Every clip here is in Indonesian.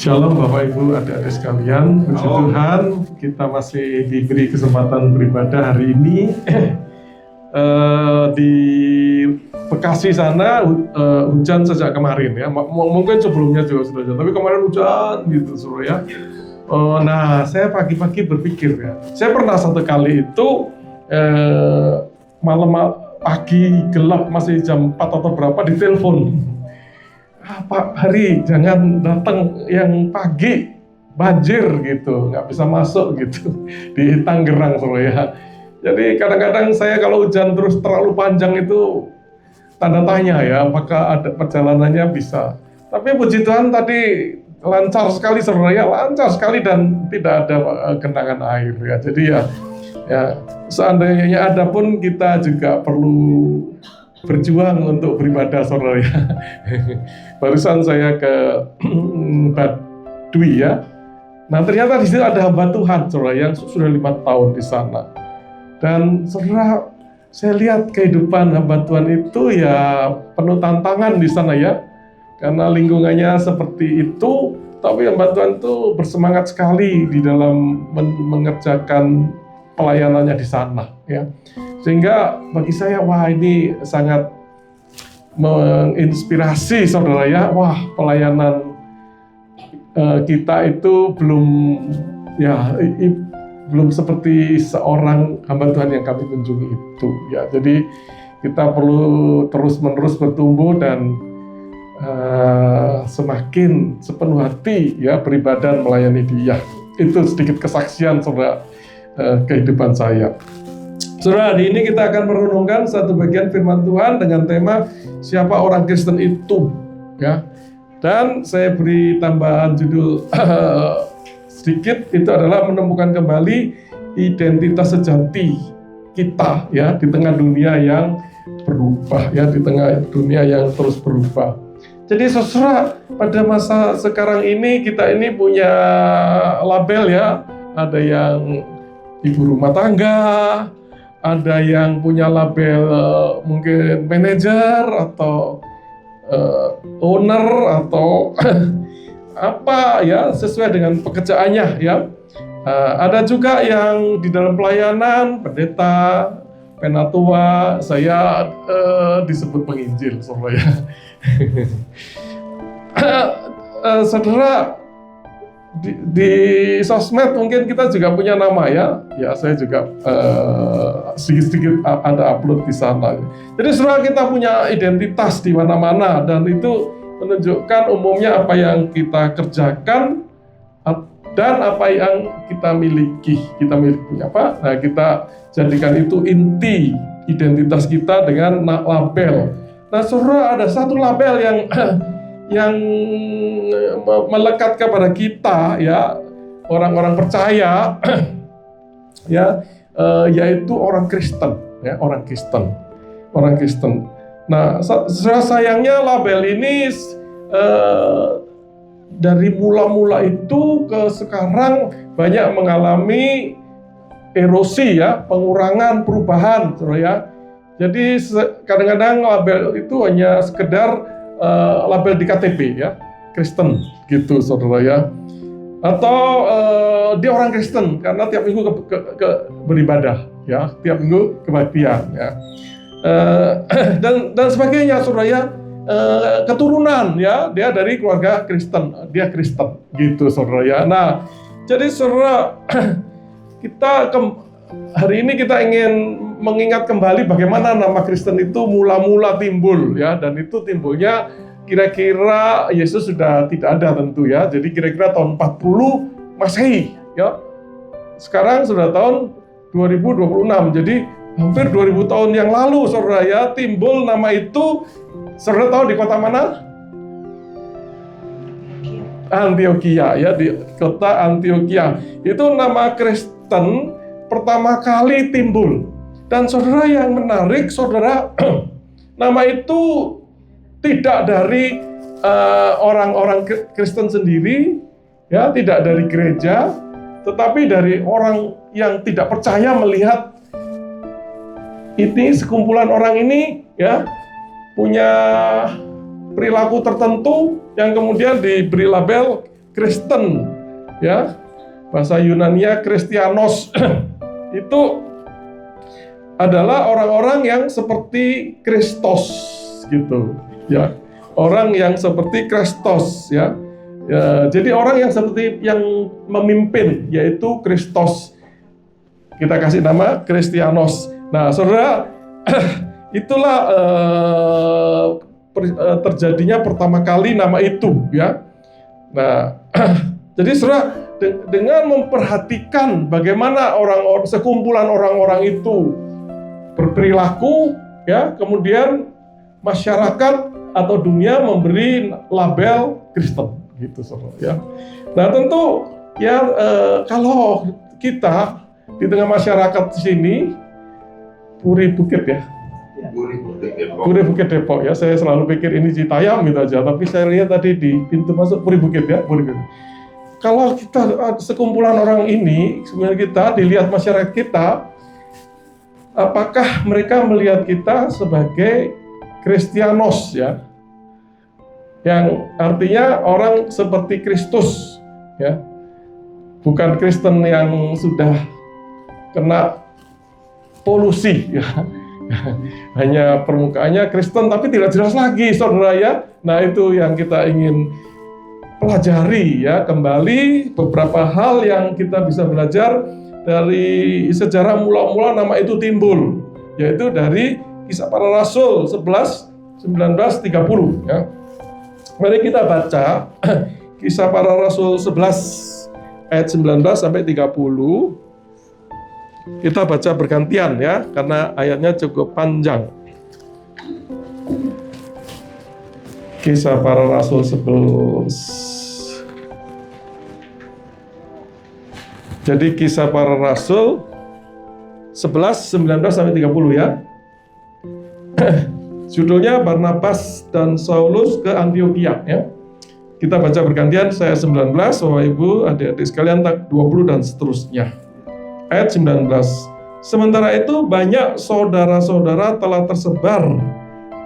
Shalom Bapak Ibu adik-adik sekalian, puji Tuhan kita masih diberi kesempatan beribadah hari ini. Di Bekasi sana hujan sejak kemarin ya, mungkin sebelumnya juga sudah hujan, tapi kemarin hujan gitu suruh ya. Nah saya pagi-pagi berpikir ya, saya pernah satu kali itu malam pagi gelap masih jam 4 atau berapa ditelepon. Pak Hari jangan datang yang pagi, banjir gitu, nggak bisa masuk gitu di Tangerang Surabaya. Jadi kadang-kadang saya kalau hujan terus terlalu panjang itu tanda tanya ya, apakah ada perjalanannya bisa. Tapi puji Tuhan tadi lancar sekali Surabaya, lancar sekali dan tidak ada genangan air ya. Jadi ya seandainya ada pun kita juga perlu berjuang untuk beribadah saudara ya. Barusan saya ke Baduy ya. Nah ternyata di situ ada hamba Tuhan saudara yang sudah 5 tahun di sana. Dan saudara saya lihat kehidupan hamba Tuhan itu ya penuh tantangan di sana ya. Karena lingkungannya seperti itu, tapi hamba Tuhan itu bersemangat sekali di dalam mengerjakan pelayanannya di sana ya. Sehingga bagi saya, wah ini sangat menginspirasi saudara ya. Wah pelayanan kita itu belum seperti seorang hamba Tuhan yang kami kunjungi itu ya. Jadi kita perlu terus-menerus bertumbuh dan semakin sepenuh hati ya beribadah melayani Dia. Itu sedikit kesaksian saudara kehidupan saya. Saudara, hari ini kita akan merenungkan satu bagian firman Tuhan dengan tema siapa orang Kristen itu, ya. Dan saya beri tambahan judul sedikit, itu adalah menemukan kembali identitas sejati kita, ya, di tengah dunia yang berubah, ya, di tengah dunia yang terus berubah. Jadi, saudara, pada masa sekarang ini kita ini punya label, ya, ada yang ibu rumah tangga. Ada yang punya label mungkin manajer atau owner atau apa ya sesuai dengan pekerjaannya ya. Ada juga yang di dalam pelayanan pendeta, penatua, saya disebut penginjil saudara ya. Saudara di sosmed mungkin kita juga punya nama ya. Ya saya juga sedikit-sedikit ada upload di sana. Jadi saudara kita punya identitas di mana-mana dan itu menunjukkan umumnya apa yang kita kerjakan dan apa yang kita miliki. Kita punya apa? Nah kita jadikan itu inti identitas kita dengan label. Nah saudara ada satu label yang melekat kepada kita ya orang-orang percaya ya yaitu orang Kristen ya orang Kristen. Nah sayangnya label ini dari mula-mula itu ke sekarang banyak mengalami erosi ya pengurangan perubahan ya. Jadi kadang-kadang label itu hanya sekedar label di KTP ya Kristen gitu saudara ya, atau dia orang Kristen karena tiap minggu ke beribadah ya, tiap minggu kebaktian ya, dan sebagainya saudara ya, keturunan ya dia dari keluarga Kristen, dia Kristen gitu saudara ya. Nah jadi saudara kita hari ini kita ingin mengingat kembali bagaimana nama Kristen itu mula-mula timbul ya, dan itu timbulnya kira-kira Yesus sudah tidak ada tentu ya. Jadi kira-kira tahun 40 Masehi ya. Sekarang sudah tahun 2026. Jadi hampir 2000 tahun yang lalu saudara ya timbul nama itu. Saudara tahu di kota mana? Antioquia ya, di kota Antioquia. Itu nama Kristen pertama kali timbul. Dan saudara yang menarik, saudara, nama itu tidak dari orang-orang Kristen sendiri, ya, tidak dari gereja, tetapi dari orang yang tidak percaya melihat ini sekumpulan orang ini, ya, punya perilaku tertentu yang kemudian diberi label Kristen, ya. Bahasa Yunania Kristianos itu adalah orang-orang yang seperti Kristus gitu, ya. Orang yang seperti Kristus, ya. Ya, jadi orang yang seperti yang memimpin yaitu Kristus. Kita kasih nama Kristianos. Nah, saudara, itulah terjadinya pertama kali nama itu, ya. Nah, jadi saudara, dengan memperhatikan bagaimana orang-orang, sekumpulan orang-orang itu berperilaku, ya, kemudian masyarakat atau dunia memberi label Kristen, gitu, saudara, ya. Nah, tentu ya kalau kita di tengah masyarakat di sini, Puri Bukit ya, Puri Bukit Depok ya, saya selalu pikir ini Citayam gitu aja, tapi saya lihat tadi di pintu masuk Puri Bukit ya, Puri Bukit. Kalau kita sekumpulan orang ini, sebenarnya kita dilihat masyarakat kita, apakah mereka melihat kita sebagai Kristianos ya, yang artinya orang seperti Kristus ya, bukan Kristen yang sudah kena polusi ya. Hanya permukaannya Kristen tapi tidak jelas lagi, saudara ya. Nah, itu yang kita ingin pelajari ya, kembali beberapa hal yang kita bisa belajar dari sejarah mula-mula nama itu timbul, yaitu dari Kisah Para Rasul 11-19-30 ya. Mari kita baca Kisah Para Rasul 11 ayat 19 sampai 30. Kita baca bergantian ya, karena ayatnya cukup panjang. Kisah Para Rasul 11. Jadi Kisah Para Rasul 11, 19 sampai 30 ya. Judulnya Barnabas dan Saulus ke Antiokhia ya. Kita baca bergantian, saya 19, Bapak Ibu, adik-adik sekalian 20 dan seterusnya. Ayat 19. Sementara itu banyak saudara-saudara telah tersebar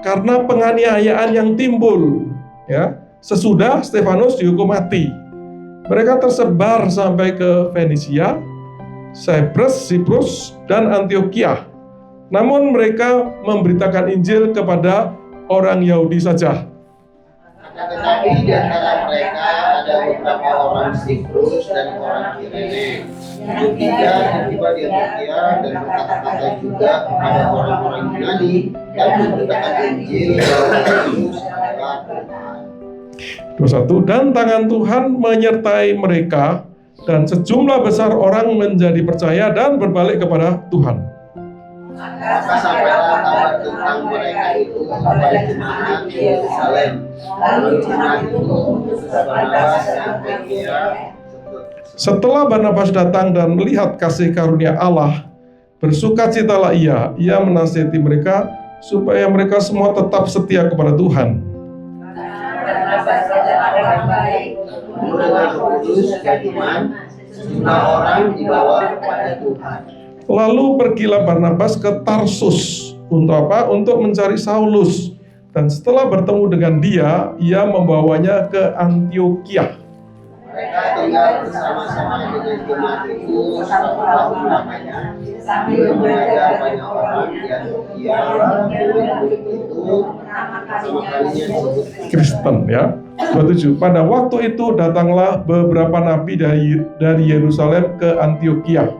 karena penganiayaan yang timbul ya, sesudah Stefanus dihukum mati. Mereka tersebar sampai ke Fenisia, Siprus, dan Antiokhia. Namun mereka memberitakan Injil kepada orang Yahudi saja. Tetapi di antara mereka ada beberapa orang Siprus dan orang Kirene. Juga tiba di Antiokhia dan berkata-kata juga kepada orang-orang Yunani dan memberitakan Injil bahwa Yesus adalah Tuhan. 21. Dan tangan Tuhan menyertai mereka dan sejumlah besar orang menjadi percaya dan berbalik kepada Tuhan. Maka sampailah kabar tentang mereka itu kepada jemaat di Yerusalem. Lalu jemaat itu mengutus Barnabas ke Antiokhia. Setelah Barnabas datang dan melihat kasih karunia Allah, bersukacitalah ia menasihati mereka supaya mereka semua tetap setia kepada Tuhan. Dengan kudus dan iman, sejumlah orang dibawa kepada Tuhan. Lalu pergilah Barnabas ke Tarsus untuk apa? Untuk mencari Saulus. Dan setelah bertemu dengan dia, ia membawanya ke Antiokhia. Mereka tinggal bersama-sama dengan jemaat itu satu tahun lamanya, sambil mengajar banyak orang di Antiokhia. Murid-murid itu pertama kalinya disebut Kristen ya. 27. Pada waktu itu datanglah beberapa nabi dari Yerusalem ke Antiokhia.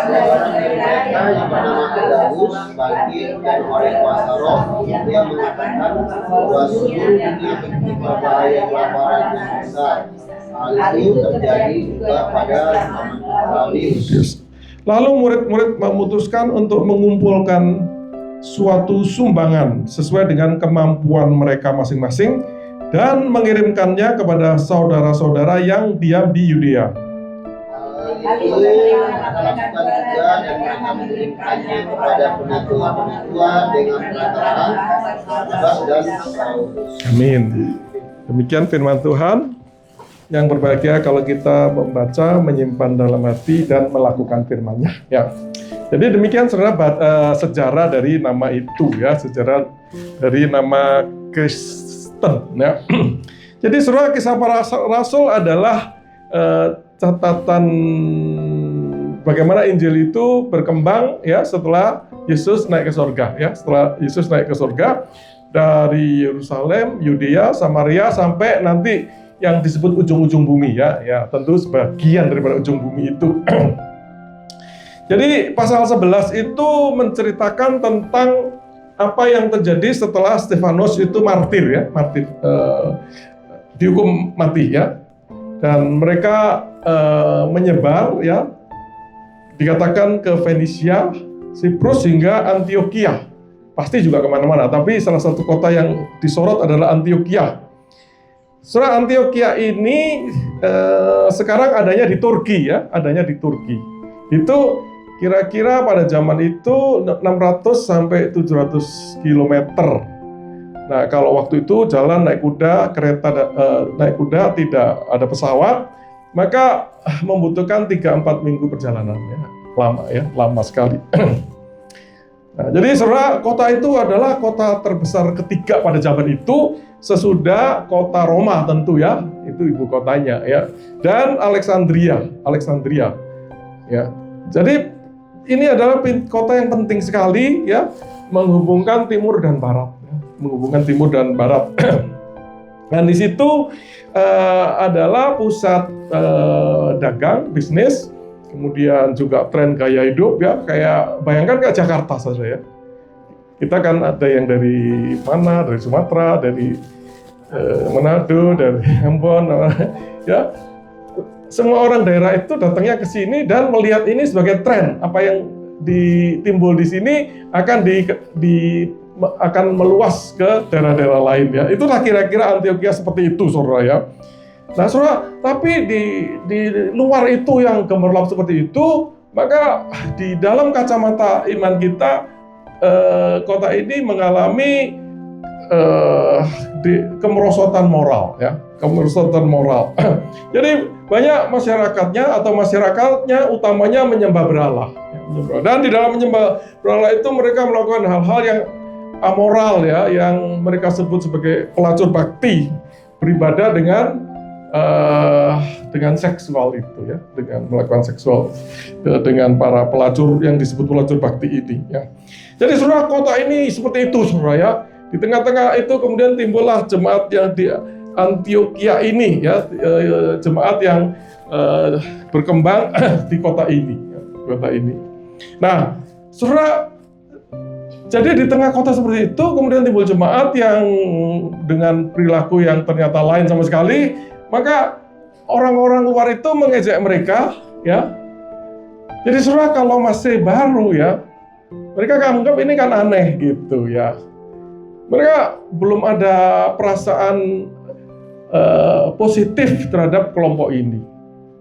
seorang dari mereka yang bernama Agabus bangkit dan oleh kuasa roh dia mengatakan bahwa seluruh dunia tertimpa bahaya kelaparan yang besar. Hal itu terjadi juga pada zaman Claudius. Lalu murid-murid memutuskan untuk mengumpulkan suatu sumbangan sesuai dengan kemampuan mereka masing-masing dan mengirimkannya kepada saudara-saudara yang diam di Yudea. Hal itu dilakukan juga dan mereka mengirimkannya kepada penatua-penatua dengan perkataan Barnabas dan Saulus. Amin. Demikian firman Tuhan. Yang berbahagia kalau kita membaca, menyimpan dalam hati dan melakukan firman-Nya. Ya. Jadi demikian saudara sejarah dari nama itu ya, sejarah dari nama Kristen ya. Jadi Saudara, Kisah Para Rasul adalah catatan bagaimana Injil itu berkembang ya setelah Yesus naik ke surga ya. Setelah Yesus naik ke surga dari Yerusalem, Yudea, Samaria sampai nanti yang disebut ujung-ujung bumi ya. Ya, tentu sebagian daripada ujung bumi itu. Jadi pasal 11 itu menceritakan tentang apa yang terjadi setelah Stefanus itu martir ya, dihukum mati ya, dan mereka menyebar ya, dikatakan ke Fenisia, Siprus hingga Antioquia, pasti juga kemana-mana, tapi salah satu kota yang disorot adalah Antioquia. Surah Antioquia ini sekarang adanya di Turki ya, itu kira-kira pada zaman itu 600 sampai 700 km. Nah, kalau waktu itu jalan naik kuda, naik kuda, tidak ada pesawat, maka membutuhkan 3-4 minggu perjalanan ya. Lama sekali. Nah, jadi Saudara, kota itu adalah kota terbesar ketiga pada zaman itu sesudah kota Roma tentu ya, itu ibu kotanya ya. Dan Alexandria ya. Jadi ini adalah kota yang penting sekali ya, menghubungkan timur dan barat. Dan di situ adalah pusat dagang, bisnis, kemudian juga tren gaya hidup ya, kayak bayangkan kayak Jakarta saja ya. Kita kan ada yang dari mana, dari Sumatera, dari Manado, dari Ambon, ya. Semua orang daerah itu datangnya ke sini dan melihat ini sebagai tren. Apa yang timbul di sini akan meluas ke daerah-daerah lain ya. Itulah kira-kira Antioquia seperti itu, Saudara ya. Nah, Saudara, tapi di luar itu yang gemerlap seperti itu, maka di dalam kacamata iman kita, kota ini mengalami kemerosotan moral ya, Jadi banyak masyarakatnya utamanya menyembah berhala. Dan di dalam menyembah berhala itu mereka melakukan hal-hal yang amoral ya, yang mereka sebut sebagai pelacur bakti, beribadah dengan seksual itu ya, dengan melakukan seksual dengan para pelacur yang disebut pelacur bakti ini ya. Jadi Saudara, kota ini seperti itu, Saudara ya. Di tengah-tengah itu kemudian timbullah jemaat yang di Antioquia ini ya, jemaat yang berkembang di kota ini. Nah, Saudara, jadi di tengah kota seperti itu kemudian timbul jemaat yang dengan perilaku yang ternyata lain sama sekali, maka orang-orang luar itu mengejek mereka ya. Jadi Saudara, kalau masih baru ya, mereka anggap ini kan aneh gitu ya. Mereka belum ada perasaan positif terhadap kelompok ini.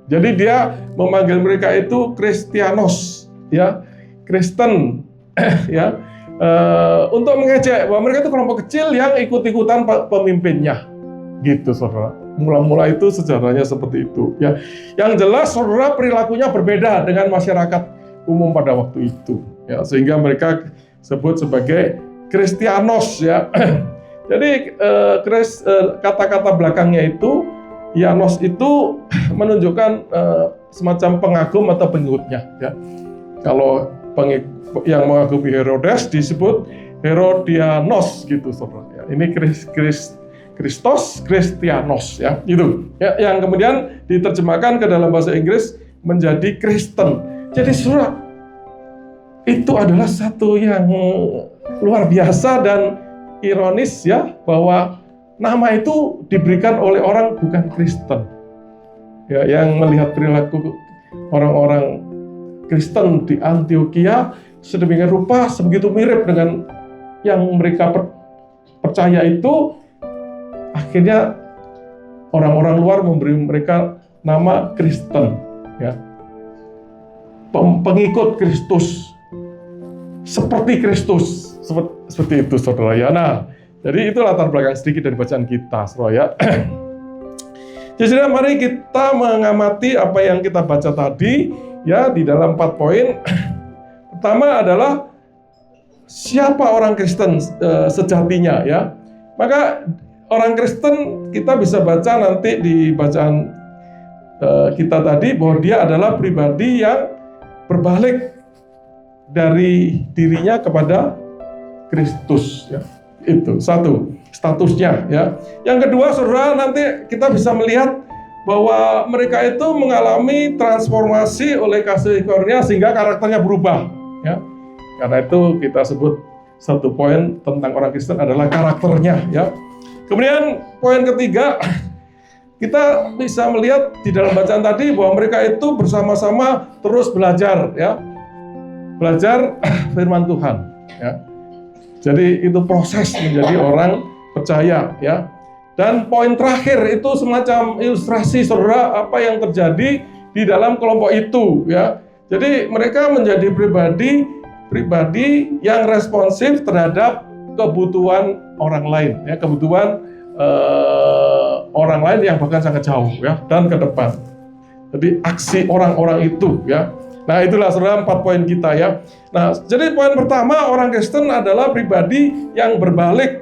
Jadi dia memanggil mereka itu Kristianos, ya, Kristen, ya, untuk mengejek bahwa mereka itu kelompok kecil yang ikut-ikutan pemimpinnya, gitu, Saudara. Mula-mula itu sejarahnya seperti itu, ya. Yang jelas, Saudara, perilakunya berbeda dengan masyarakat umum pada waktu itu, ya, sehingga mereka sebut sebagai Kristianos ya. Jadi kata-kata belakangnya itu Ianos itu menunjukkan semacam pengagum atau pengikutnya ya. Kalau yang mengagumi Herodes disebut Herodianos gitu, Saudara ya. Ini Kristos Kristianos ya, itu ya, yang kemudian diterjemahkan ke dalam bahasa Inggris menjadi Kristen. Jadi Saudara, itu adalah satu yang luar biasa dan ironis ya, bahwa nama itu diberikan oleh orang bukan Kristen ya, yang melihat perilaku orang-orang Kristen di Antioquia sedemikian rupa, sebegitu mirip dengan yang mereka percaya itu, akhirnya orang-orang luar memberi mereka nama Kristen ya, pengikut Kristus, seperti Kristus, seperti itu, Saudara ya. Nah, jadi itu latar belakang sedikit dari bacaan kita, Saudara ya. Jadi mari kita mengamati apa yang kita baca tadi ya, di dalam 4 poin. Pertama adalah siapa orang Kristen sejatinya ya. Maka orang Kristen kita bisa baca nanti di bacaan kita tadi bahwa dia adalah pribadi yang berbalik dari dirinya kepada Kristus ya. Itu satu statusnya ya. Yang kedua, saudara, nanti kita bisa melihat bahwa mereka itu mengalami transformasi oleh kasih karunia sehingga karakternya berubah ya. Karena itu kita sebut satu poin tentang orang Kristen adalah karakternya ya. Kemudian poin ketiga, kita bisa melihat di dalam bacaan tadi bahwa mereka itu bersama-sama terus belajar ya. Belajar firman Tuhan ya. Jadi itu proses menjadi orang percaya ya. Dan poin terakhir itu semacam ilustrasi saudara apa yang terjadi di dalam kelompok itu ya. Jadi mereka menjadi pribadi yang responsif terhadap kebutuhan orang lain ya, kebutuhan orang lain yang bahkan sangat jauh ya dan ke depan. Jadi aksi orang-orang itu ya. Nah, itulah saudara 4 poin kita ya. Nah, jadi poin pertama, orang Kristen adalah pribadi yang berbalik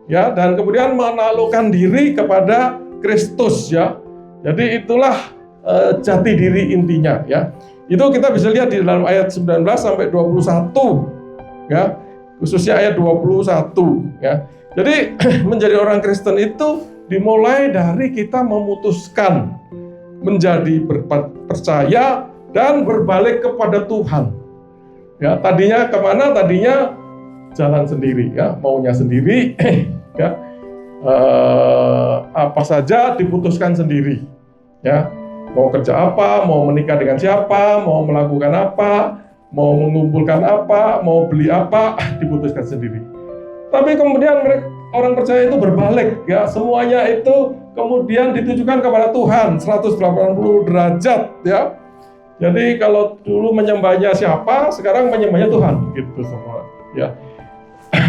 ya dan kemudian menaklukkan diri kepada Kristus ya. Jadi itulah jati diri intinya ya. Itu kita bisa lihat di dalam ayat 19 sampai 21 ya. Khususnya ayat 21 ya. Jadi menjadi orang Kristen itu dimulai dari kita memutuskan menjadi percaya dan berbalik kepada Tuhan. Ya, tadinya kemana? Tadinya jalan sendiri, ya, maunya sendiri, ya, apa saja diputuskan sendiri, ya, mau kerja apa, mau menikah dengan siapa, mau melakukan apa, mau mengumpulkan apa, mau beli apa, diputuskan sendiri. Tapi kemudian orang percaya itu berbalik, ya, semuanya itu kemudian ditujukan kepada Tuhan 180 derajat, ya. Jadi kalau dulu menyembahnya siapa, sekarang menyembahnya Tuhan, gitu semua. Ya.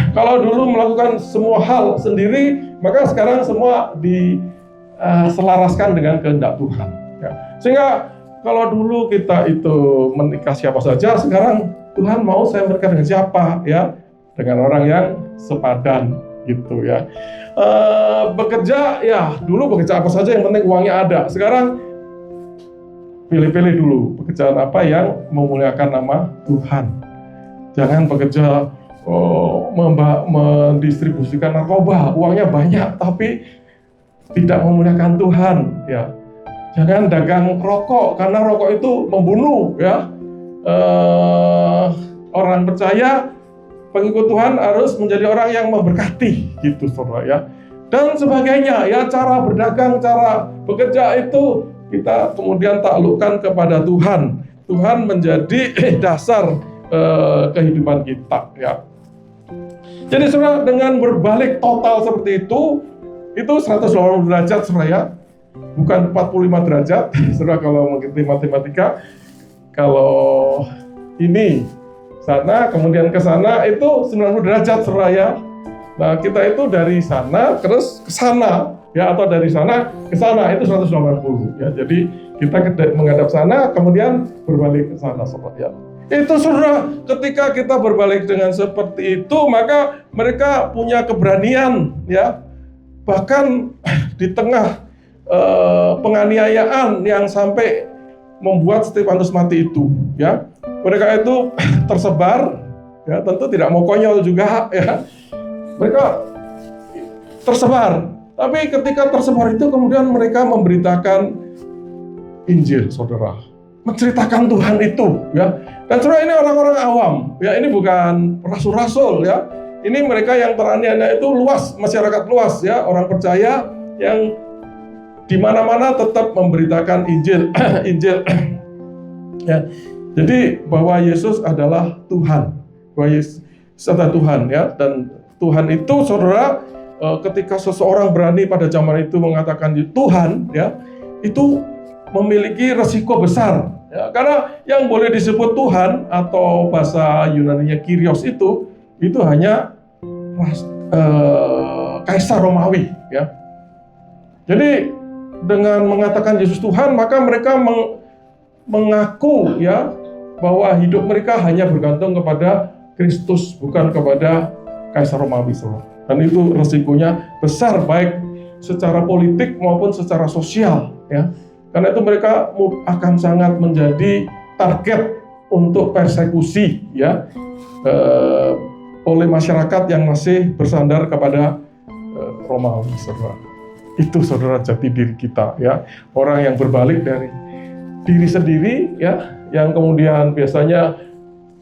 Kalau dulu melakukan semua hal sendiri, maka sekarang semua diselaraskan dengan kehendak Tuhan. Ya. Sehingga kalau dulu kita itu menikah siapa saja, sekarang Tuhan mau saya menikah dengan siapa, ya, dengan orang yang sepadan, gitu ya. Bekerja, ya dulu bekerja apa saja, yang penting uangnya ada. Sekarang pilih-pilih dulu pekerjaan apa yang memuliakan nama Tuhan. Jangan bekerja mendistribusikan narkoba, uangnya banyak tapi tidak memuliakan Tuhan. Ya, jangan dagang rokok karena rokok itu membunuh. Ya, orang percaya pengikut Tuhan harus menjadi orang yang memberkati, gitu saudara ya. Dan sebagainya. Ya, cara berdagang, cara bekerja itu kita kemudian taklukkan kepada Tuhan. Tuhan menjadi dasar kehidupan kita, ya. Jadi saudara, dengan berbalik total seperti itu 180 derajat saudara ya. Bukan 45 derajat. Saudara kalau mengerti matematika, kalau ini sana kemudian ke sana itu 90 derajat saudara ya. Nah, kita itu dari sana terus ke sana, ya, atau dari sana ke sana itu 180 ya. Jadi kita menghadap sana kemudian berbalik ke sana saudara ya. Itu saudara, ketika kita berbalik dengan seperti itu, maka mereka punya keberanian ya. Bahkan di tengah penganiayaan yang sampai membuat Stefanus mati itu ya. Mereka itu tersebar ya, tentu tidak mau konyol juga ya. Mereka tersebar, tapi ketika tersebar itu kemudian mereka memberitakan Injil, saudara, menceritakan Tuhan itu, ya. Dan saudara, ini orang-orang awam, ya, ini bukan rasul-rasul, ya. Ini mereka yang teraniaya itu luas, masyarakat luas, ya, orang percaya yang di mana-mana tetap memberitakan Injil, Injil, ya. Jadi bahwa Yesus adalah Tuhan, bahwa Yesus adalah Tuhan, ya, dan Tuhan itu saudara, ketika seseorang berani pada zaman itu mengatakan Tuhan, ya, itu memiliki resiko besar, ya, karena yang boleh disebut Tuhan atau bahasa Yunani-nya Kyrios itu hanya Kaisar Romawi, ya. Jadi dengan mengatakan Yesus Tuhan, maka mereka mengaku, ya, bahwa hidup mereka hanya bergantung kepada Kristus, bukan kepada Kaisar Romawi. Dan itu resikonya besar, baik secara politik maupun secara sosial, ya. Karena itu mereka akan sangat menjadi target untuk persekusi, ya, oleh masyarakat yang masih bersandar kepada Romawi, saudara. Itu saudara jati diri kita, ya. Orang yang berbalik dari diri sendiri, ya, yang kemudian biasanya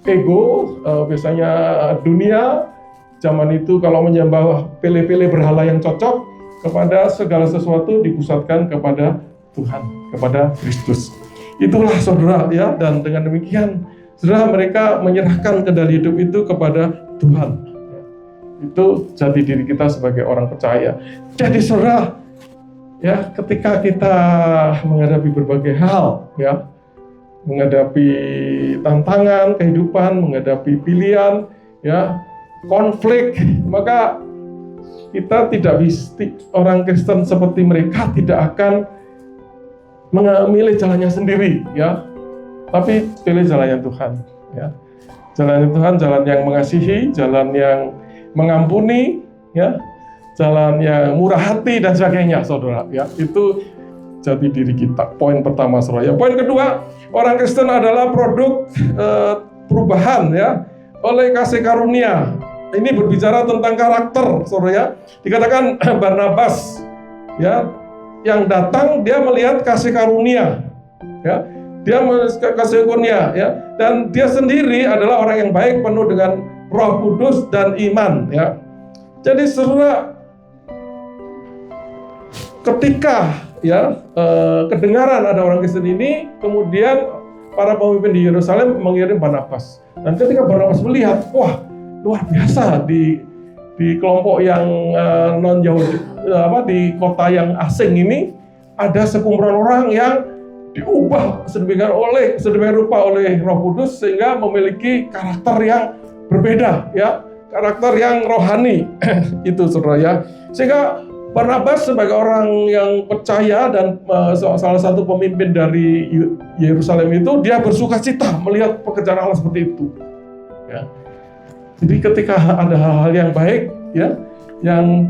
ego, biasanya dunia. Zaman itu kalau menyembah pilih-pilih berhala yang cocok, kepada segala sesuatu dipusatkan kepada Tuhan, kepada Kristus. Itulah saudara, ya, dan dengan demikian saudara mereka menyerahkan kendali hidup itu kepada Tuhan. Itu jati diri kita sebagai orang percaya. Jadi saudara, ya, ketika kita menghadapi berbagai hal, ya, menghadapi tantangan kehidupan, menghadapi pilihan, ya, konflik, maka kita tidak bisa, orang Kristen seperti mereka tidak akan memilih jalannya sendiri, ya, tapi pilih jalannya Tuhan, ya. Jalannya Tuhan, jalan yang mengasihi, jalan yang mengampuni, ya, jalan yang murah hati dan sebagainya, saudara, ya. Itu jati diri kita. Poin pertama, saudara. Ya, poin kedua, orang Kristen adalah produk perubahan, ya, oleh kasih karunia. Ini berbicara tentang karakter, saudara, ya. Dikatakan Barnabas, ya, yang datang dia melihat kasih karunia, ya. Dia melihat kasih karunia, ya. Dan dia sendiri adalah orang yang baik, penuh dengan Roh Kudus dan iman, ya. Jadi saudara, ketika, ya, kedengaran ada orang Kristen ini, kemudian para pemimpin di Yerusalem mengirim Barnabas. Dan ketika Barnabas melihat, wah, luar biasa di kelompok yang non Yahudi, di kota yang asing ini ada sekumpulan orang yang diubah sedemikian rupa oleh Roh Kudus sehingga memiliki karakter yang berbeda, ya, karakter yang rohani. Itu saudara, ya. Sehingga Barnabas sebagai orang yang percaya dan salah satu pemimpin dari Yerusalem itu, dia bersukacita melihat pekerjaan Allah seperti itu, ya. Jadi ketika ada hal-hal yang baik, ya, yang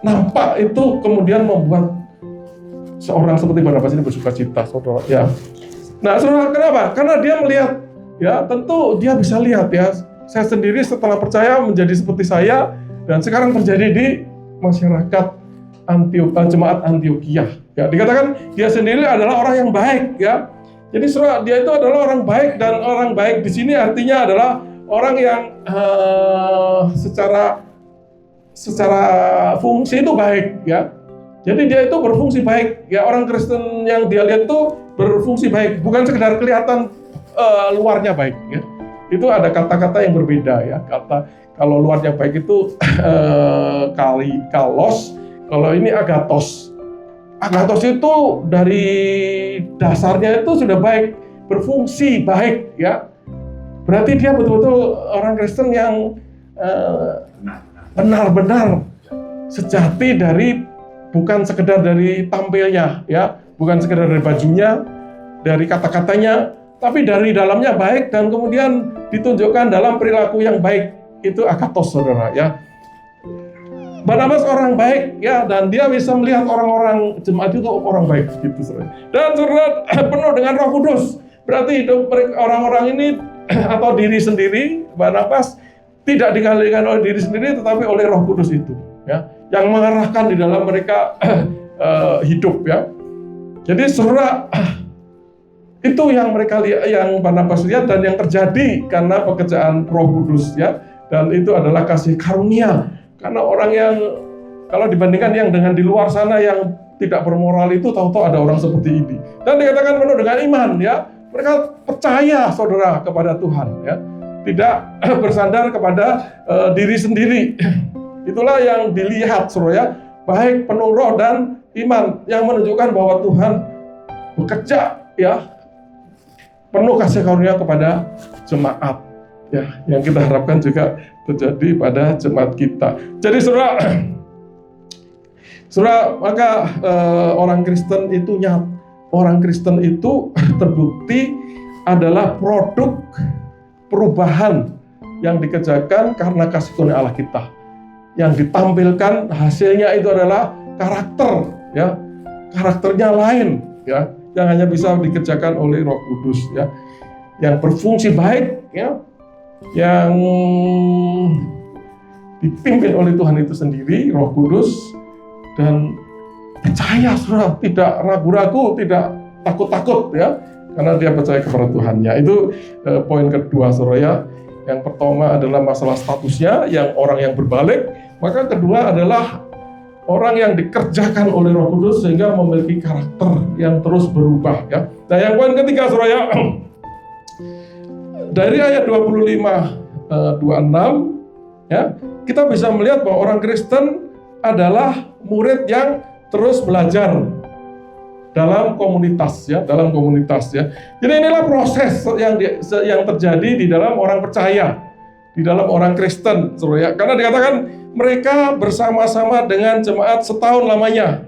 nampak itu kemudian membuat seorang seperti Barnabas ini bersukacita, saudara, ya. Nah, saudara, kenapa? Karena dia melihat, ya, tentu dia bisa lihat, ya, saya sendiri setelah percaya menjadi seperti saya, dan sekarang terjadi di masyarakat jemaat Antioquia. Ya, dikatakan dia sendiri adalah orang yang baik, ya. Jadi saudara, dia itu adalah orang baik, dan orang baik di sini artinya adalah orang yang secara fungsi itu baik, ya. Jadi dia itu berfungsi baik, ya. Orang Kristen yang dia lihat itu berfungsi baik, bukan sekedar kelihatan luarnya baik, ya. Itu ada kata-kata yang berbeda, ya. Kalau luarnya baik itu kalos, kalau ini agatos. Agatos itu dari dasarnya itu sudah baik, berfungsi baik, ya. Berarti dia betul-betul orang Kristen yang benar-benar sejati dari, bukan sekedar dari tampilnya, ya, bukan sekedar dari bajunya, dari kata-katanya, tapi dari dalamnya baik dan kemudian ditunjukkan dalam perilaku yang baik. Itu agatos, saudara, ya. Barnabas orang baik, ya, dan dia bisa melihat orang-orang jemaat itu orang baik, gitu, saudara. Dan saudara, penuh dengan Roh Kudus. Berarti hidup orang-orang ini atau diri sendiri, Barnabas tidak dikendalikan oleh diri sendiri, tetapi oleh Roh Kudus itu, ya, yang mengarahkan di dalam mereka hidup, ya. Jadi saudara, itu yang mereka lihat, yang Barnabas lihat dan yang terjadi karena pekerjaan Roh Kudus, ya. Dan itu adalah kasih karunia. Karena orang yang, kalau dibandingkan yang dengan di luar sana yang tidak bermoral itu, tahu-tahu ada orang seperti ini. Dan dikatakan penuh dengan iman, ya. Mereka percaya, saudara, kepada Tuhan, ya. Tidak bersandar kepada diri sendiri. Itulah yang dilihat, saudara, ya. Baik, penuh roh dan iman, yang menunjukkan bahwa Tuhan bekerja, ya, penuh kasih karunia kepada jemaat, ya, yang kita harapkan juga terjadi pada jemaat kita. Jadi saudara, maka orang Kristen itu orang Kristen itu terbukti adalah produk perubahan yang dikerjakan karena kasih karunia Allah kita. yang ditampilkan hasilnya itu adalah karakter, ya, karakternya lain, ya, yang hanya bisa dikerjakan oleh Roh Kudus, ya, yang berfungsi baik, ya, yang dipimpin oleh Tuhan itu sendiri, Roh Kudus, dan percaya, saudara, tidak ragu-ragu, tidak takut-takut, ya, karena dia percaya kepada Tuhannya. Itu poin kedua, saudara, ya. Yang pertama adalah masalah statusnya, yang orang yang berbalik. Maka kedua adalah orang yang dikerjakan oleh Roh Kudus sehingga memiliki karakter yang terus berubah, ya. Nah, yang poin ketiga, saudara, ya, dari ayat 25-26, ya, kita bisa melihat bahwa orang Kristen adalah murid yang terus belajar dalam komunitas, ya, dalam komunitas, ya. Jadi inilah proses yang terjadi di dalam orang percaya, di dalam orang Kristen, saudara, ya. Karena dikatakan mereka bersama-sama dengan jemaat setahun lamanya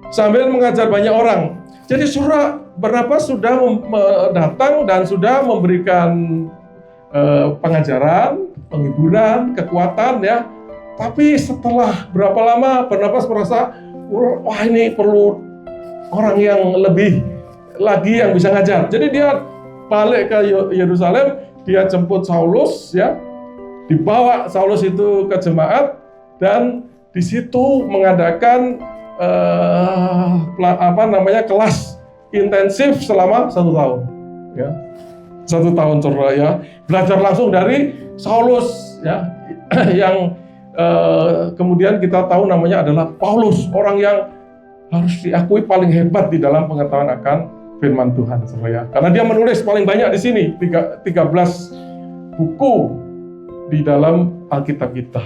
sambil mengajar banyak orang. Jadi saudara, Barnabas sudah datang dan sudah memberikan pengajaran, penghiburan, kekuatan, ya. Tapi setelah berapa lama Barnabas merasa, wah, ini perlu orang yang lebih lagi yang bisa ngajar. Jadi dia balik ke Yerusalem, dia jemput Saulus, ya. Dibawa Saulus itu ke jemaat dan di situ mengadakan kelas intensif selama 1 tahun, ya. 1 tahun, saudara, ya. Belajar langsung dari Saulus, ya, yang kemudian kita tahu namanya adalah Paulus, orang yang harus diakui paling hebat di dalam pengetahuan akan firman Tuhan, saudara, ya. Karena dia menulis paling banyak di sini, 13 buku di dalam Alkitab kita,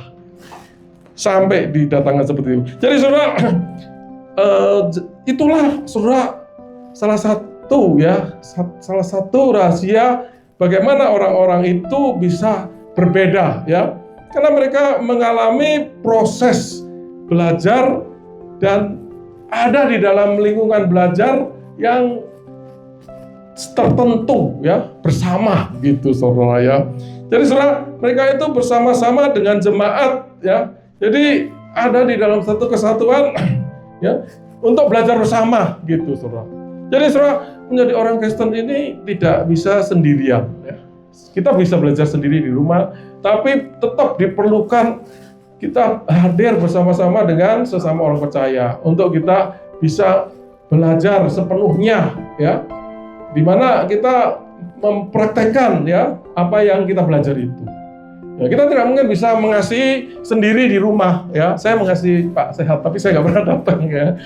sampai didatangkan seperti itu. Jadi saudara, itulah, saudara, salah satu rahasia bagaimana orang-orang itu bisa berbeda, ya, karena mereka mengalami proses belajar dan ada di dalam lingkungan belajar yang tertentu, ya, bersama, gitu, saudara, ya. Jadi saudara, mereka itu bersama-sama dengan jemaat, ya. Jadi ada di dalam satu kesatuan, ya, untuk belajar bersama, gitu, saudara. Jadi saudara, menjadi orang Kristen ini tidak bisa sendirian, ya. Kita bisa belajar sendiri di rumah, tapi tetap diperlukan kita hadir bersama-sama dengan sesama orang percaya untuk kita bisa belajar sepenuhnya, ya, di mana kita mempraktekkan, ya, apa yang kita belajar itu. Ya, kita tidak mungkin bisa mengasihi sendiri di rumah, ya. Saya mengasihi Pak Sehat, tapi saya nggak pernah datang, ya.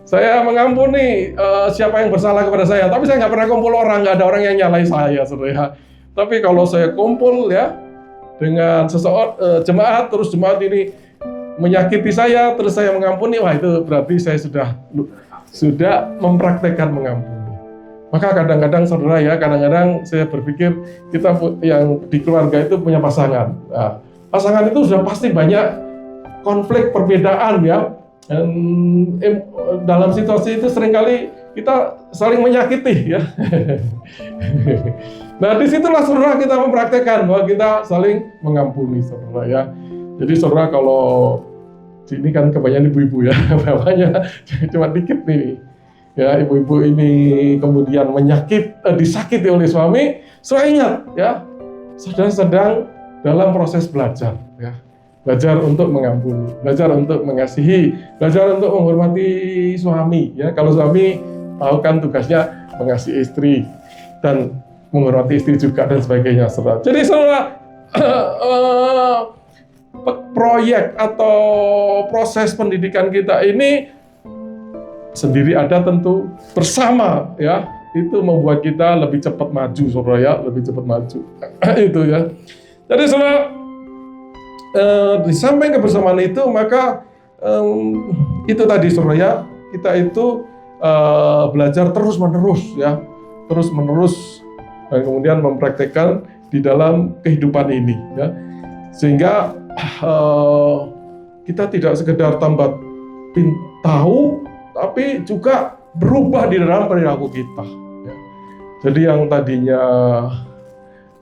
Saya mengampuni siapa yang bersalah kepada saya, tapi saya nggak pernah kumpul orang, nggak ada orang yang nyalai saya, saudara. Tapi kalau saya kumpul, ya, dengan seseorang jemaat, terus jemaat ini menyakiti saya, terus saya mengampuni, wah, itu berarti saya sudah mempraktekkan mengampuni. Maka kadang-kadang, saudara, ya, kadang-kadang saya berpikir kita yang di keluarga itu punya pasangan. Nah, pasangan itu sudah pasti banyak konflik, perbedaan, ya. Dan dalam situasi itu seringkali kita saling menyakiti, ya. Nah, disitulah, saudara, kita mempraktekkan bahwa kita saling mengampuni, saudara, ya. Jadi saudara, kalau ini kan kebanyakan ibu-ibu, ya, bapaknya cuma dikit nih. Ya, ibu-ibu ini kemudian disakiti oleh suami, saya ingat, ya, saudara sedang dalam proses belajar, ya. Belajar untuk mengampuni, belajar untuk mengasihi, belajar untuk menghormati suami, ya. Kalau suami tahu kan tugasnya mengasihi istri dan menghormati istri juga dan sebagainya, saudara. Jadi saudara, proyek atau proses pendidikan kita ini sendiri ada, tentu bersama, ya, itu membuat kita lebih cepat maju, saudara, ya, lebih cepat maju. Itu, ya. Jadi saudara, di samping kebersamaan itu, maka itu tadi, saudara, ya, kita itu belajar terus-menerus, ya, terus-menerus, dan kemudian mempraktekkan di dalam kehidupan ini, ya, sehingga kita tidak sekedar tambah tahu, tapi juga berubah di dalam perilaku kita, ya. Jadi yang tadinya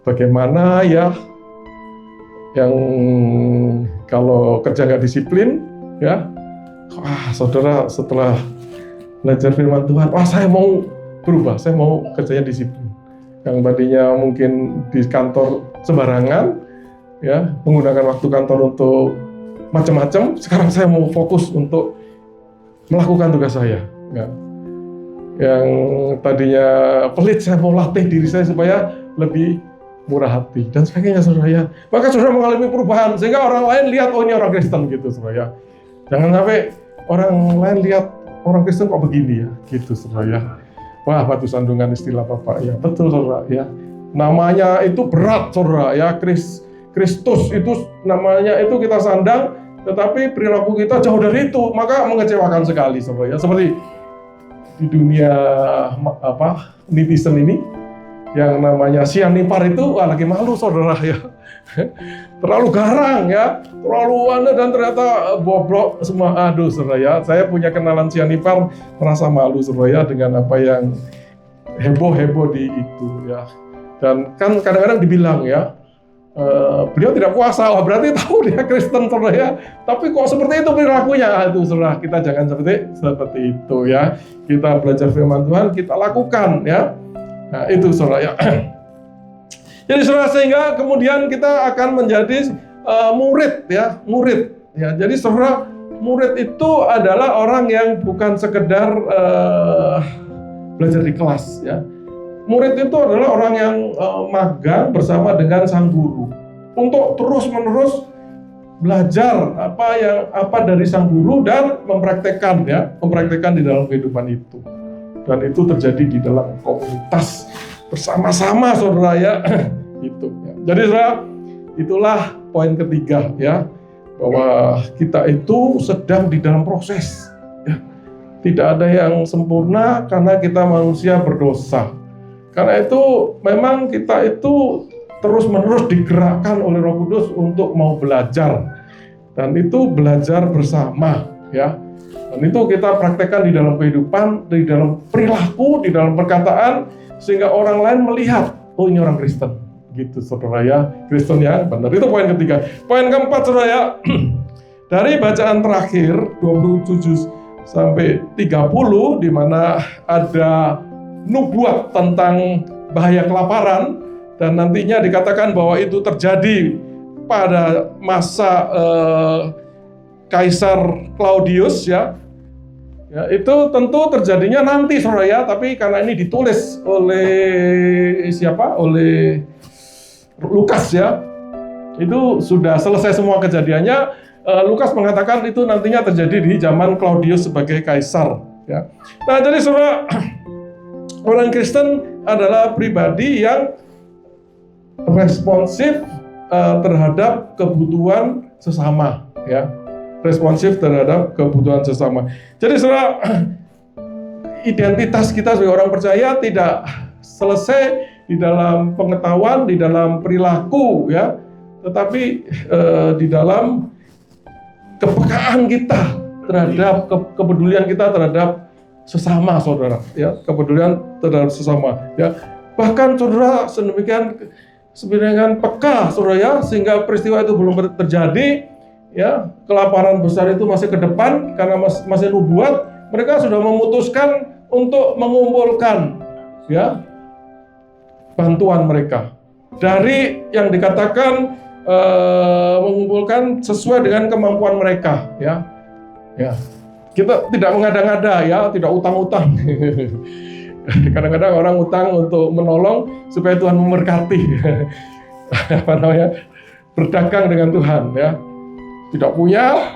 bagaimana, ya, yang kalau kerja nggak disiplin, ya, saudara setelah belajar firman Tuhan, saya mau berubah, saya mau kerjanya disiplin. Yang tadinya mungkin di kantor sembarangan, ya, menggunakan waktu kantor untuk macam-macam, sekarang saya mau fokus untuk melakukan tugas saya. Ya. Yang tadinya pelit, saya mau latih diri saya supaya lebih murah hati dan sebagainya, saudara ya. Maka saudara mengalami perubahan sehingga orang lain lihat, ini orang Kristen gitu, saudara ya. Jangan sampai orang lain lihat orang Kristen kok begini ya, gitu, saudara ya. Wah, batu sandungan istilah Bapak ya, betul, saudara ya. Namanya itu berat, saudara ya. Kristus itu namanya itu kita sandang, tetapi perilaku kita jauh dari itu, maka mengecewakan sekali, saudara ya. Seperti di dunia netizen ini yang namanya sianipar itu lagi malu, saudara ya. Terlalu garang ya, terlalu dan ternyata bobrok semua. Aduh, saudara ya, saya punya kenalan sianipar, merasa malu, saudara ya, dengan apa yang heboh-heboh di itu ya. Dan kan kadang-kadang dibilang ya, beliau tidak puasa, berarti tahu dia Kristen, saudara ya. Tapi kok seperti itu perilakunya? Itu, saudara, kita jangan seperti itu ya. Kita belajar firman Tuhan, kita lakukan ya. Nah, itu, saudara ya. Jadi, saudara, sehingga kemudian kita akan menjadi murid ya. Jadi, saudara, murid itu adalah orang yang bukan sekedar belajar di kelas ya. Murid itu adalah orang yang magang bersama dengan sang guru untuk terus-menerus belajar apa dari sang guru dan mempraktekkan di dalam kehidupan itu. Dan itu terjadi di dalam komunitas bersama-sama, saudara ya. Itu ya. Jadi, saudara, itulah poin ketiga ya, bahwa kita itu sedang di dalam proses ya. Tidak ada yang sempurna karena kita manusia berdosa. Karena itu memang kita itu terus-menerus digerakkan oleh Roh Kudus untuk mau belajar. Dan itu belajar bersama ya. Dan itu kita praktekkan di dalam kehidupan, di dalam perilaku, di dalam perkataan, sehingga orang lain melihat, oh, ini orang Kristen. Gitu, saudara ya. Kristen ya, benar. Itu poin ketiga. Poin keempat, saudara ya. Dari bacaan terakhir 27 sampai 30 di mana ada nubuat tentang bahaya kelaparan, dan nantinya dikatakan bahwa itu terjadi pada masa Kaisar Claudius ya. Itu tentu terjadinya nanti, saudara ya, tapi karena ini ditulis oleh siapa? Oleh Lukas ya. Itu sudah selesai semua kejadiannya. Lukas mengatakan itu nantinya terjadi di zaman Claudius sebagai kaisar ya. Nah, jadi saudara, orang Kristen adalah pribadi yang responsif terhadap kebutuhan sesama ya. Responsif terhadap kebutuhan sesama. Jadi, saudara, identitas kita sebagai orang percaya tidak selesai di dalam pengetahuan, di dalam perilaku ya, tetapi di dalam kepekaan kita terhadap kepedulian kita terhadap sesama, saudara ya, kepedulian terhadap sesama ya. Bahkan, saudara, sedemikian peka, saudara ya, sehingga peristiwa itu belum terjadi ya, kelaparan besar itu masih ke depan karena masih nubuat. Mereka sudah memutuskan untuk mengumpulkan ya bantuan mereka dari yang dikatakan mengumpulkan sesuai dengan kemampuan mereka ya. Kita tidak mengada-ngada ya, tidak utang-utang. Kadang-kadang orang utang untuk menolong supaya Tuhan memberkati. Berdagang dengan Tuhan ya. Tidak punya,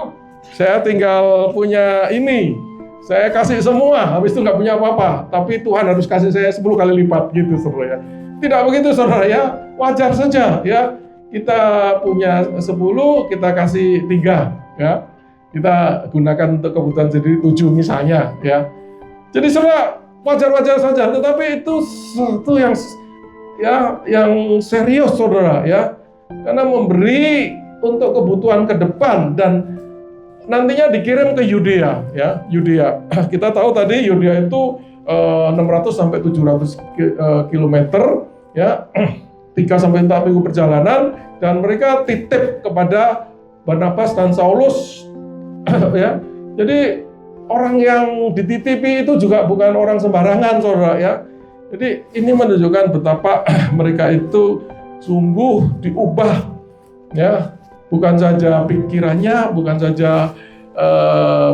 saya tinggal punya ini, saya kasih semua, habis itu nggak punya apa-apa, tapi Tuhan harus kasih saya 10 kali lipat gitu, saudara ya. Tidak begitu, saudara ya, wajar saja ya, kita punya 10, kita kasih 3 ya, kita gunakan untuk kebutuhan sendiri 7 misalnya ya. Jadi, saudara, wajar-wajar saja, tetapi itu sesuatu yang serius, saudara ya, karena memberi untuk kebutuhan ke depan dan nantinya dikirim ke Yudea ya. Yudea. Kita tahu tadi Yudea itu 600 sampai 700 km ya. 3-4 minggu perjalanan, dan mereka titip kepada Barnabas dan Saulus. Ya, jadi orang yang dititipi itu juga bukan orang sembarangan, saudara ya. Jadi ini menunjukkan betapa mereka itu sungguh diubah, ya, bukan saja pikirannya, bukan saja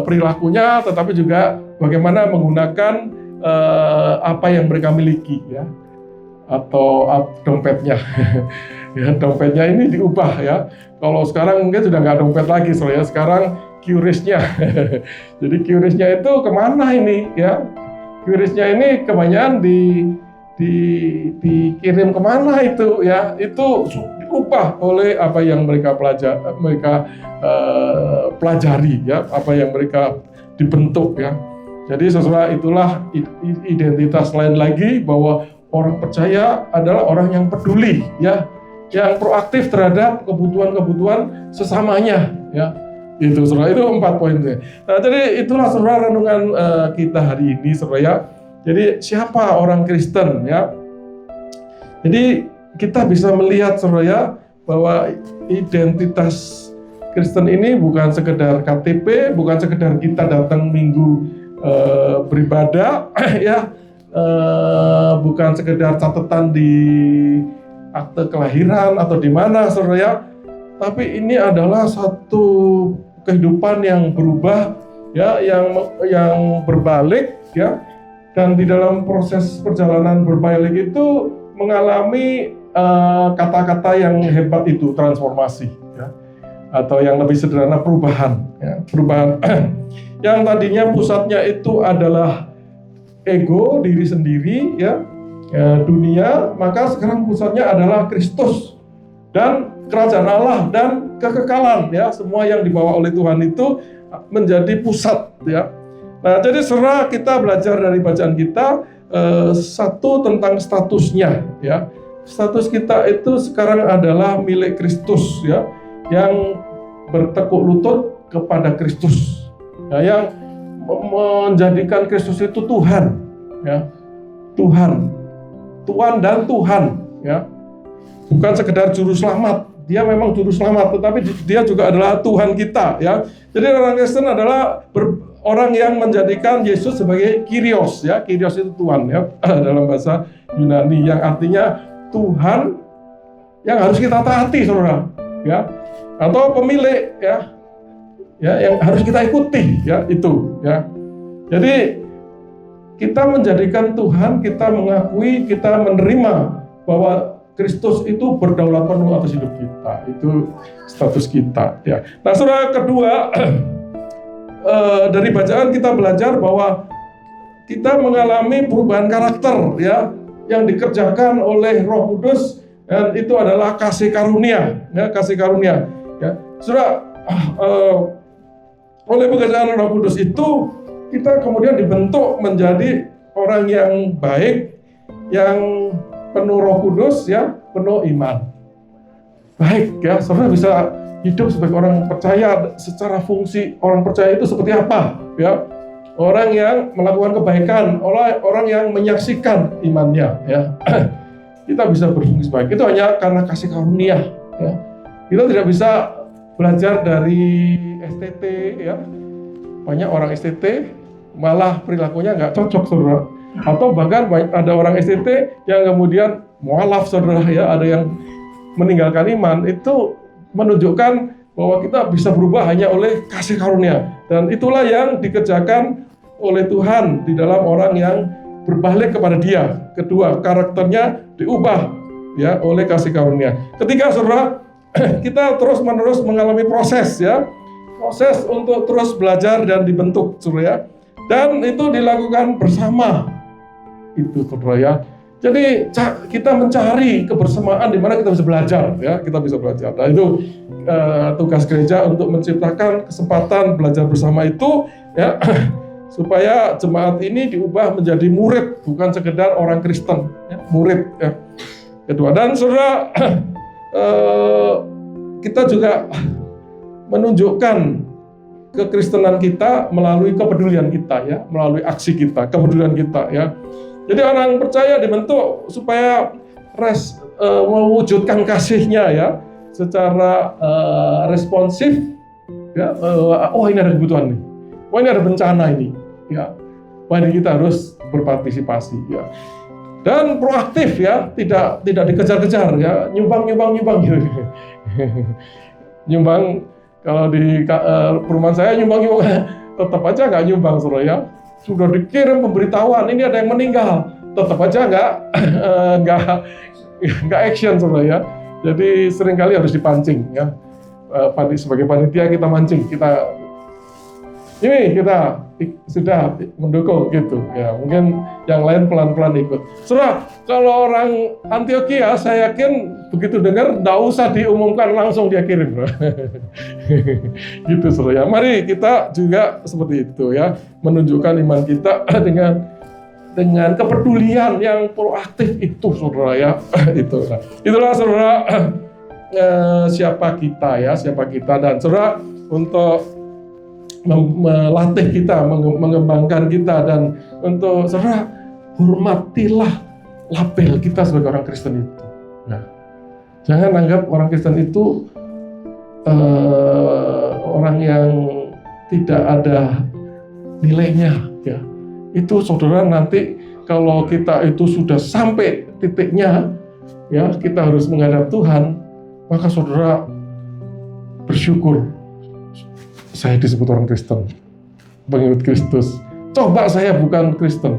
perilakunya, tetapi juga bagaimana menggunakan apa yang mereka miliki, ya, atau dompetnya. Ya, dompetnya ini diubah, ya. Kalau sekarang mungkin sudah nggak dompet lagi, soalnya sekarang QRIS-nya. Jadi QRIS-nya itu kemana ini, ya? QRIS-nya ini kebanyakan dikirim kemana itu, ya? Itu diubah oleh apa yang mereka pelajari, ya, apa yang mereka dibentuk, ya. Jadi sesuai itulah identitas lain lagi, bahwa orang percaya adalah orang yang peduli, ya, yang proaktif terhadap kebutuhan-kebutuhan sesamanya, ya. Itu saudara, itu 4 poinnya. Nah, jadi itulah saudara renungan kita hari ini, saudara, ya. Jadi siapa orang Kristen, ya? Jadi kita bisa melihat, saudara, ya, bahwa identitas Kristen ini bukan sekedar KTP, bukan sekedar kita datang minggu beribadah, ya, bukan sekedar catatan di akte kelahiran atau di mana, saudara, ya. Tapi ini adalah satu kehidupan yang berubah, ya, yang berbalik, ya, dan di dalam proses perjalanan berbalik itu mengalami kata-kata yang hebat itu, transformasi, ya, atau yang lebih sederhana, perubahan, ya, perubahan yang tadinya pusatnya itu adalah ego, diri sendiri, ya, dunia, maka sekarang pusatnya adalah Kristus dan kerajaan Allah dan kekekalan, ya. Semua yang dibawa oleh Tuhan itu menjadi pusat, ya. Nah, jadi saudara, kita belajar dari bacaan kita satu tentang statusnya, ya. Status kita itu sekarang adalah milik Kristus, ya, yang bertekuk lutut kepada Kristus, ya, yang menjadikan Kristus itu Tuhan, ya, Tuhan dan Tuhan, ya, bukan sekedar juru selamat. Dia memang juru selamat, tetapi dia juga adalah Tuhan kita, ya. Jadi orang Kristen adalah orang yang menjadikan Yesus sebagai Kyrios, ya. Kyrios itu Tuhan, ya, dalam bahasa Yunani, yang artinya Tuhan yang harus kita taati, saudara, ya, atau pemilik, ya, yang harus kita ikuti, ya, itu, ya. Jadi kita menjadikan Tuhan, kita mengakui, kita menerima bahwa Kristus itu berdaulat penuh atas hidup kita. Itu status kita, ya. Nah, saudara, kedua, dari bacaan kita belajar bahwa kita mengalami perubahan karakter, ya, yang dikerjakan oleh Roh Kudus, dan itu adalah kasih karunia, ya, kasih karunia, ya. Saudara, oleh pekerjaan Roh Kudus itu kita kemudian dibentuk menjadi orang yang baik, yang penuh Roh Kudus, ya, penuh iman. Baik, ya, saudara bisa hidup sebagai orang percaya. Secara fungsi orang percaya itu seperti apa, ya? Orang yang melakukan kebaikan, orang yang menyaksikan imannya, ya. Kita bisa berfungsi baik. Itu hanya karena kasih karunia, ya. Kita tidak bisa belajar dari STT, ya. Banyak orang STT malah perilakunya nggak cocok, saudara. Atau bahkan ada orang STT yang kemudian mualaf, saudara, ya, ada yang meninggalkan iman. Itu menunjukkan bahwa kita bisa berubah hanya oleh kasih karunia, dan itulah yang dikerjakan oleh Tuhan di dalam orang yang berbalik kepada Dia. Kedua, karakternya diubah, ya, oleh kasih karunia. Ketiga, saudara, kita terus-menerus mengalami proses, ya, proses untuk terus belajar dan dibentuk, saudara, ya. Dan itu dilakukan bersama, itu, saudara, ya. Jadi kita mencari kebersamaan di mana kita bisa belajar, ya, kita bisa belajar. Nah, itu tugas gereja untuk menciptakan kesempatan belajar bersama itu, ya, supaya jemaat ini diubah menjadi murid, bukan sekedar orang Kristen, ya, murid, ya. Kedua, dan saudara, kita juga menunjukkan kekristenan kita melalui kepedulian kita, ya, melalui aksi kita, kepedulian kita, ya. Jadi orang percaya dibentuk supaya mewujudkan kasihnya ya secara responsif ya. Oh ini ada kebutuhan nih, oh ini ada bencana ini ya. Mari kita harus berpartisipasi ya. Dan proaktif ya, tidak dikejar-kejar ya, nyumbang gitu. Nyumbang kalau di perumahan saya nyumbang tetap aja nggak nyumbang saudara ya. Sudah dikirim pemberitahuan ini ada yang meninggal, tetap aja nggak action saudara ya. Jadi seringkali harus dipancing ya. Sebagai panitia kita mancing, kita sudah mendukung gitu ya, mungkin yang lain pelan-pelan ikut. Saudara, kalau orang Antioquia saya yakin begitu dengar nggak usah diumumkan, langsung dia kirim. Gitu saudara ya. Mari kita juga seperti itu ya, menunjukkan iman kita dengan kepedulian yang proaktif itu saudara ya. Itulah saudara siapa kita dan saudara untuk melatih kita, mengembangkan kita, dan untuk saudara hormatilah label kita sebagai orang Kristen itu. Nah, jangan anggap orang Kristen itu orang yang tidak ada nilainya ya. Itu saudara nanti kalau kita itu sudah sampai titiknya ya, kita harus menghadap Tuhan, maka saudara bersyukur. Saya disebut orang Kristen, pengikut Kristus. Coba saya bukan Kristen,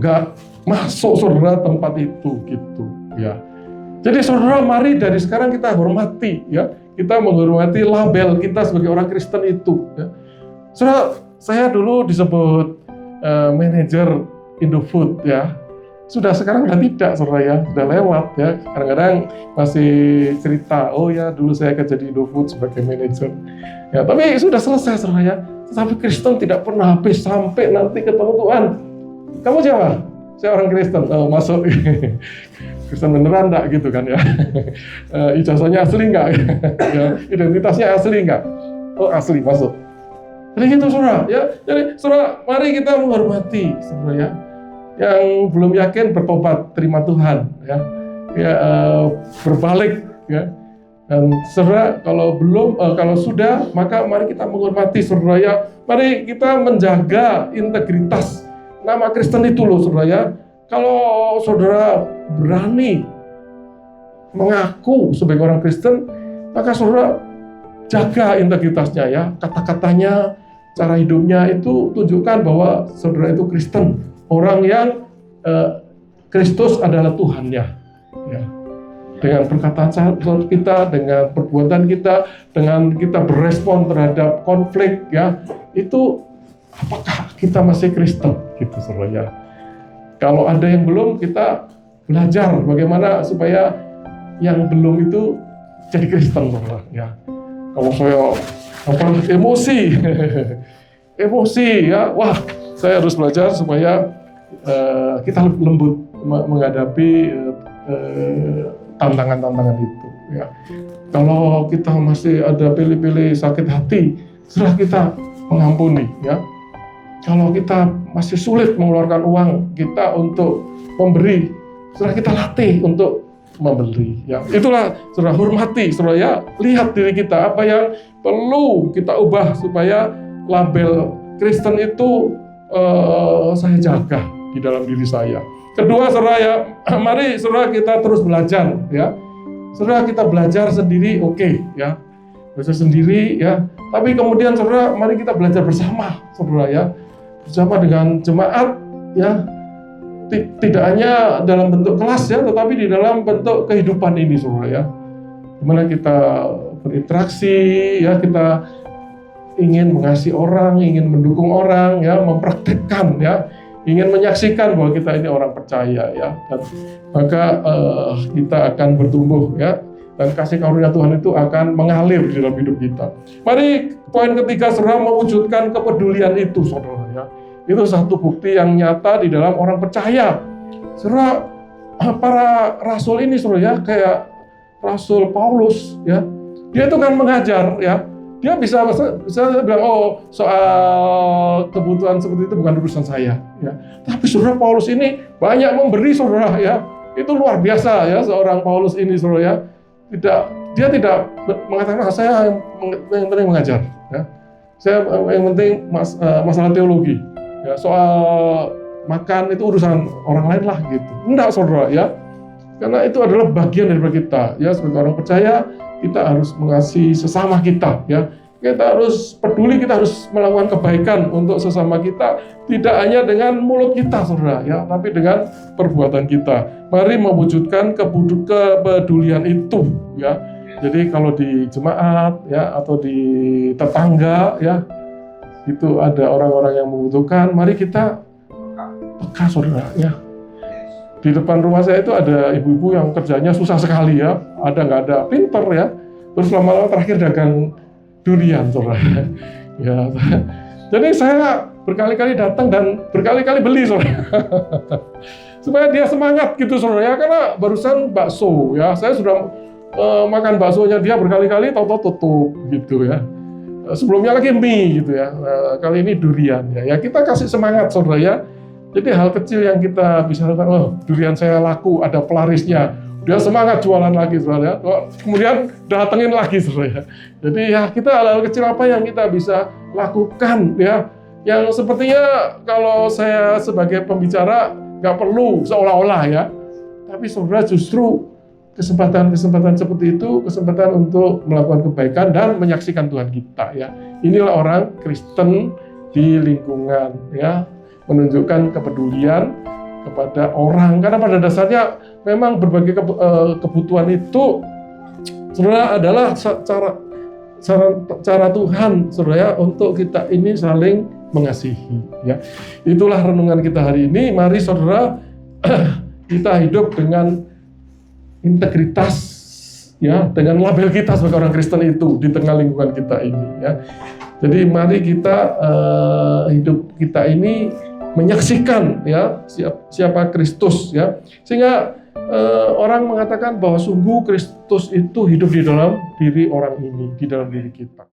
nggak masuk saudara tempat itu gitu ya. Jadi saudara, mari dari sekarang kita hormati ya, kita menghormati label kita sebagai orang Kristen itu. Ya. Saudara, saya dulu disebut manajer Indofood ya. Sudah sekarang sudah tidak saudara ya, sudah lewat ya. Kadang-kadang masih cerita, oh ya dulu saya kerja di Indofood sebagai manajer. Ya, tapi sudah selesai saudara ya. Tetapi Kristen tidak pernah habis sampai nanti ketemu Tuhan. Kamu siapa? Saya orang Kristen. Oh, masuk. Kristen beneran enggak gitu kan ya. Ijazahnya asli enggak? Ya, identitasnya asli enggak? Oh asli, masuk. Jadi gitu saudara ya. Jadi saudara, mari kita menghormati saudara ya. Yang belum yakin bertobat, terima Tuhan ya. Berbalik ya. Dan saudara, kalau belum, kalau sudah, maka mari kita menghormati saudara ya. Mari kita menjaga integritas nama Kristen itu loh saudara ya. Kalau saudara berani mengaku sebagai orang Kristen, maka saudara jaga integritasnya ya. Kata-katanya, cara hidupnya itu tunjukkan bahwa saudara itu Kristen. Orang yang Kristus adalah Tuhannya ya. Dengan perkataan kita, dengan perbuatan kita, dengan kita berespon terhadap konflik ya, itu apakah kita masih Kristen gitu saudara ya. Kalau ada yang belum, kita belajar bagaimana supaya yang belum itu jadi Kristen saudara ya. Kalau saya emosi ya, wah saya harus belajar supaya kita lembut menghadapi tantangan-tantangan itu ya. Kalau kita masih ada pilih-pilih sakit hati, setelah kita mengampuni ya. Kalau kita masih sulit mengeluarkan uang kita untuk memberi, setelah kita latih untuk membeli ya. Itulah saudara, hormati saudara ya. Lihat diri kita, apa yang perlu kita ubah supaya label Kristen itu saya jaga di dalam diri saya. Kedua saudara ya, mari saudara kita terus belajar ya. Saudara kita belajar sendiri oke, ya. Belajar sendiri ya. Tapi kemudian saudara mari kita belajar bersama saudara ya. Bersama dengan jemaat ya. Tidak hanya dalam bentuk kelas ya, tetapi di dalam bentuk kehidupan ini saudara ya. Dimana kita berinteraksi ya, kita ingin mengasihi orang, ingin mendukung orang ya, mempraktikkan ya, ingin menyaksikan bahwa kita ini orang percaya ya, dan maka kita akan bertumbuh ya, dan kasih karunia Tuhan itu akan mengalir di dalam hidup kita. Mari poin ketiga, saudara, mewujudkan kepedulian itu saudara ya. Itu satu bukti yang nyata di dalam orang percaya. Saudara, para rasul ini saudara ya, kayak Rasul Paulus ya, dia itu kan mengajar ya. Dia bisa bilang, oh soal kebutuhan seperti itu bukan urusan saya. Ya. Tapi saudara Paulus ini banyak memberi saudara ya. Itu luar biasa ya seorang Paulus ini, saudara ya. Dia tidak mengatakan saya yang penting mengajar, ya. Saya yang penting masalah teologi, ya, soal makan itu urusan orang lain lah gitu. Enggak, saudara ya, karena itu adalah bagian daripada kita, ya, sebagai orang percaya kita harus mengasihi sesama kita, ya. Kita harus peduli, kita harus melakukan kebaikan untuk sesama kita, tidak hanya dengan mulut kita, saudara, ya, tapi dengan perbuatan kita. Mari mewujudkan kepedulian itu, ya. Jadi kalau di jemaat, ya, atau di tetangga, ya, itu ada orang-orang yang membutuhkan, mari kita peka, saudara, ya. Di depan rumah saya itu ada ibu-ibu yang kerjanya susah sekali, ya, nggak ada pinter, ya, terus lama-lama terakhir dagang durian, saudara. Ya, jadi saya berkali-kali datang dan berkali-kali beli, saudara, supaya dia semangat gitu, saudara, ya, karena barusan bakso, ya, saya sudah makan baksonya dia berkali-kali, tahu-tahu tutup gitu, ya. Sebelumnya lagi mie gitu, ya, kali ini durian, ya, kita kasih semangat, saudara, ya. Jadi hal kecil yang kita bisa lakukan, oh, durian saya laku, ada pelarisnya, dia semangat jualan lagi, saudara. Kemudian datengin lagi, saudara. Jadi ya, kita hal-hal kecil apa yang kita bisa lakukan, ya, yang sepertinya kalau saya sebagai pembicara nggak perlu seolah-olah, ya, tapi saudara justru kesempatan-kesempatan seperti itu kesempatan untuk melakukan kebaikan dan menyaksikan Tuhan kita, ya. Inilah orang Kristen di lingkungan, ya, menunjukkan kepedulian kepada orang, karena pada dasarnya memang berbagai kebutuhan itu, saudara, adalah cara Tuhan, saudara, ya, untuk kita ini saling mengasihi, ya. Itulah renungan kita hari ini. Mari, saudara, kita hidup dengan integritas, ya, dengan label kita sebagai orang Kristen itu di tengah lingkungan kita ini, ya. Jadi mari kita hidup kita ini menyaksikan, ya, siapa Kristus, ya, sehingga orang mengatakan bahwa sungguh Kristus itu hidup di dalam diri orang ini, di dalam diri kita.